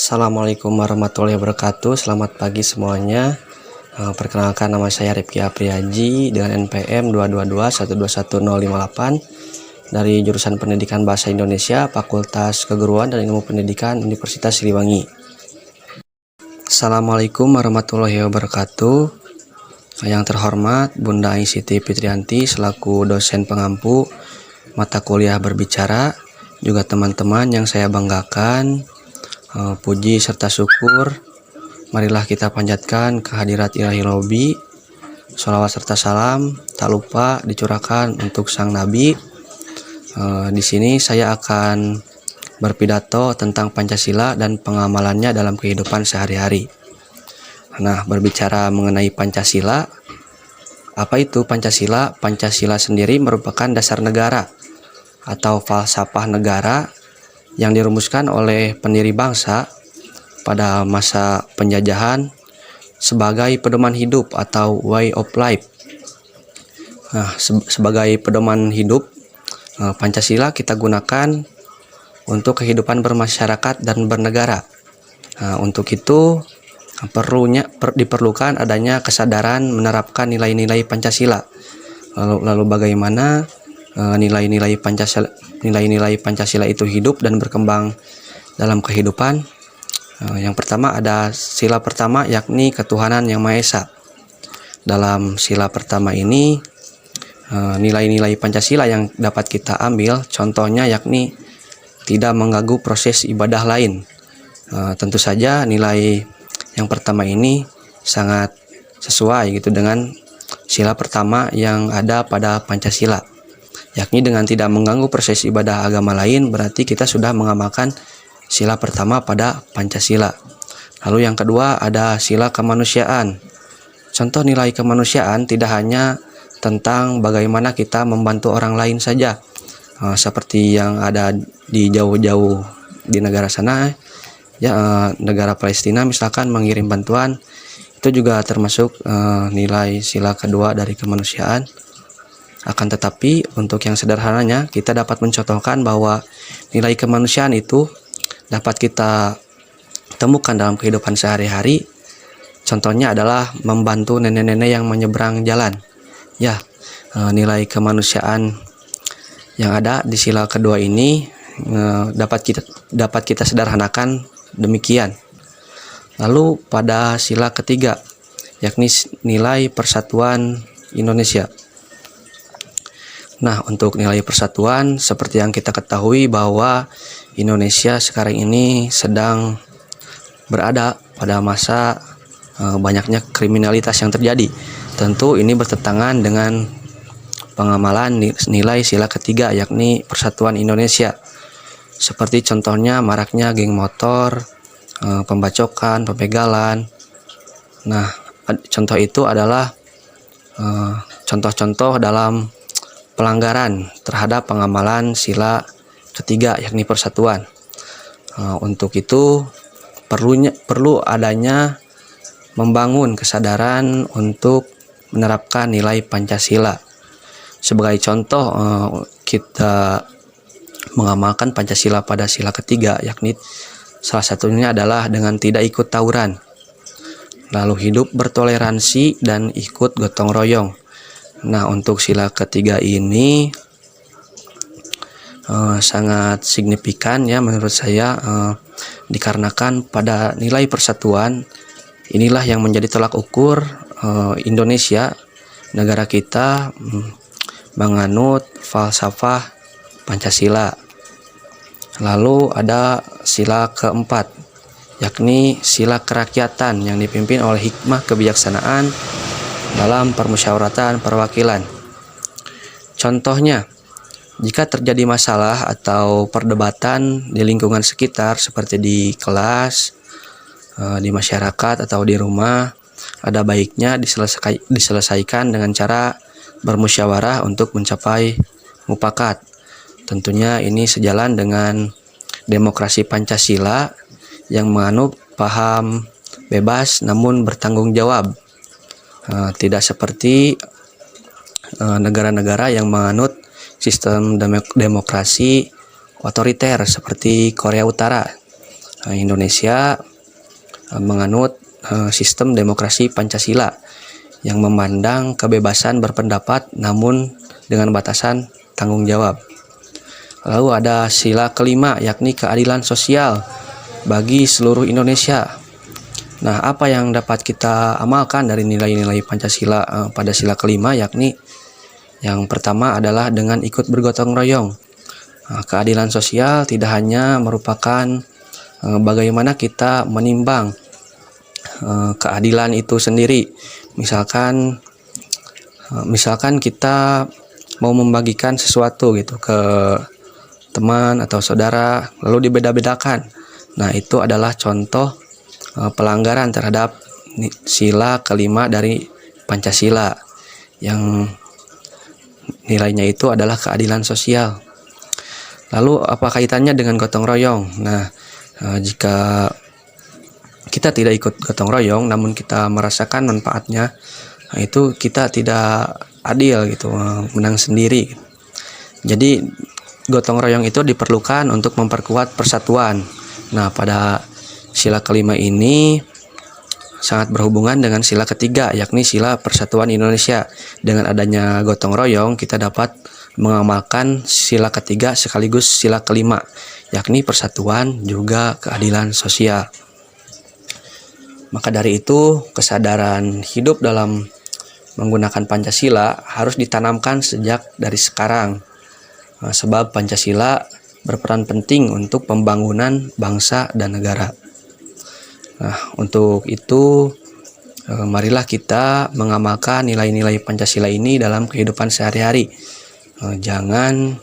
Assalamualaikum warahmatullahi wabarakatuh. Selamat pagi semuanya. Perkenalkan, nama saya Rifki Apriaji dengan NPM 222121058 dari jurusan Pendidikan Bahasa Indonesia, Fakultas Keguruan dan Ilmu Pendidikan Universitas Siliwangi. Assalamualaikum warahmatullahi wabarakatuh. Yang terhormat Bunda Siti Fitrianti selaku dosen pengampu mata kuliah berbicara, juga teman-teman yang saya banggakan, puji serta syukur marilah kita panjatkan kehadirat Ilahi Robi. Sholawat serta salam tak lupa dicurahkan untuk sang Nabi. Di sini saya akan berpidato tentang Pancasila dan pengamalannya dalam kehidupan sehari-hari. Nah, berbicara mengenai Pancasila, apa itu Pancasila? Pancasila sendiri merupakan dasar negara atau falsafah negara yang dirumuskan oleh pendiri bangsa pada masa penjajahan sebagai pedoman hidup atau way of life. Nah, sebagai pedoman hidup, Pancasila kita gunakan untuk kehidupan bermasyarakat dan bernegara. Nah, untuk itu diperlukan adanya kesadaran menerapkan nilai-nilai Pancasila. Lalu bagaimana nilai-nilai Pancasila itu hidup dan berkembang dalam kehidupan? Yang pertama ada sila pertama, yakni ketuhanan yang Maha Esa. Dalam sila pertama ini nilai-nilai Pancasila yang dapat kita ambil contohnya yakni tidak mengganggu proses ibadah lain. Tentu saja nilai yang pertama ini sangat sesuai dengan sila pertama yang ada pada Pancasila, yakni dengan tidak mengganggu proses ibadah agama lain, berarti kita sudah mengamalkan sila pertama pada Pancasila. Lalu yang kedua ada sila kemanusiaan. Contoh nilai kemanusiaan tidak hanya tentang bagaimana kita membantu orang lain saja, seperti yang ada di jauh-jauh di negara sana, negara Palestina misalkan mengirim bantuan, itu juga termasuk nilai sila kedua dari kemanusiaan. Akan tetapi untuk yang sederhananya kita dapat mencontohkan bahwa nilai kemanusiaan itu dapat kita temukan dalam kehidupan sehari-hari. Contohnya adalah membantu nenek-nenek yang menyeberang jalan. Nilai kemanusiaan yang ada di sila kedua ini dapat kita sederhanakan demikian. Lalu pada sila ketiga, yakni nilai persatuan Indonesia. Nah, untuk nilai persatuan, seperti yang kita ketahui bahwa Indonesia sekarang ini sedang berada pada masa banyaknya kriminalitas yang terjadi. Tentu ini bertentangan dengan pengamalan nilai sila ketiga, yakni persatuan Indonesia. Seperti contohnya maraknya geng motor, pembacokan, pembegalan. Nah, contoh itu adalah contoh-contoh dalam pelanggaran terhadap pengamalan sila ketiga, yakni persatuan. Untuk itu perlu adanya membangun kesadaran untuk menerapkan nilai Pancasila. Sebagai contoh, kita mengamalkan Pancasila pada sila ketiga, yakni salah satunya adalah dengan tidak ikut tawuran, lalu hidup bertoleransi dan ikut gotong royong. Nah, untuk sila ketiga ini sangat signifikan menurut saya, dikarenakan pada nilai persatuan inilah yang menjadi tolak ukur Indonesia, negara kita, menganut falsafah Pancasila. Lalu ada sila keempat, yakni sila kerakyatan yang dipimpin oleh hikmah kebijaksanaan dalam permusyawaratan perwakilan. Contohnya, jika terjadi masalah atau perdebatan di lingkungan sekitar seperti di kelas, di masyarakat atau di rumah, ada baiknya diselesaikan dengan cara bermusyawarah untuk mencapai mufakat. Tentunya ini sejalan dengan demokrasi Pancasila yang menganut paham bebas namun bertanggung jawab. Tidak seperti negara-negara yang menganut sistem demokrasi otoriter seperti Korea Utara. Indonesia menganut sistem demokrasi Pancasila yang memandang kebebasan berpendapat namun dengan batasan tanggung jawab. Lalu ada sila kelima, yakni keadilan sosial bagi seluruh Indonesia. Nah, apa yang dapat kita amalkan dari nilai-nilai Pancasila pada sila kelima, yakni yang pertama adalah dengan ikut bergotong royong. Keadilan sosial tidak hanya merupakan bagaimana kita menimbang keadilan itu sendiri. Misalkan kita mau membagikan sesuatu gitu ke teman atau saudara, lalu dibeda-bedakan. Nah, itu adalah contoh pelanggaran terhadap sila kelima dari Pancasila yang nilainya itu adalah keadilan sosial. Lalu apa kaitannya dengan gotong royong? Nah, jika kita tidak ikut gotong royong namun kita merasakan manfaatnya, nah itu kita tidak adil gitu, menang sendiri. Jadi gotong royong itu diperlukan untuk memperkuat persatuan. Nah, pada sila kelima ini sangat berhubungan dengan sila ketiga, yakni sila persatuan Indonesia. Dengan adanya gotong royong, kita dapat mengamalkan sila ketiga sekaligus sila kelima, yakni persatuan juga keadilan sosial. Maka dari itu, kesadaran hidup dalam menggunakan Pancasila harus ditanamkan sejak dari sekarang. Sebab Pancasila berperan penting untuk pembangunan bangsa dan negara. Nah, untuk itu marilah kita mengamalkan nilai-nilai Pancasila ini dalam kehidupan sehari-hari. Jangan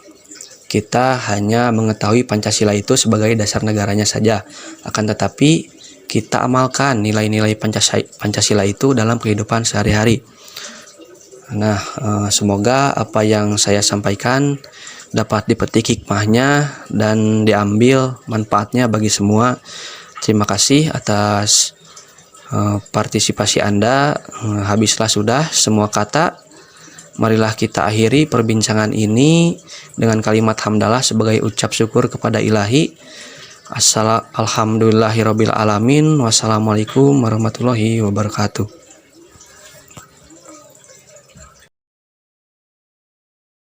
kita hanya mengetahui Pancasila itu sebagai dasar negaranya saja, akan tetapi kita amalkan nilai-nilai Pancasila itu dalam kehidupan sehari-hari. Nah, semoga apa yang saya sampaikan dapat dipetik hikmahnya dan diambil manfaatnya bagi semua. Terima kasih atas partisipasi Anda. Habislah sudah semua kata. Marilah kita akhiri perbincangan ini dengan kalimat hamdalah sebagai ucap syukur kepada Ilahi. Alhamdulillahirabbil alamin. Wassalamualaikum warahmatullahi wabarakatuh.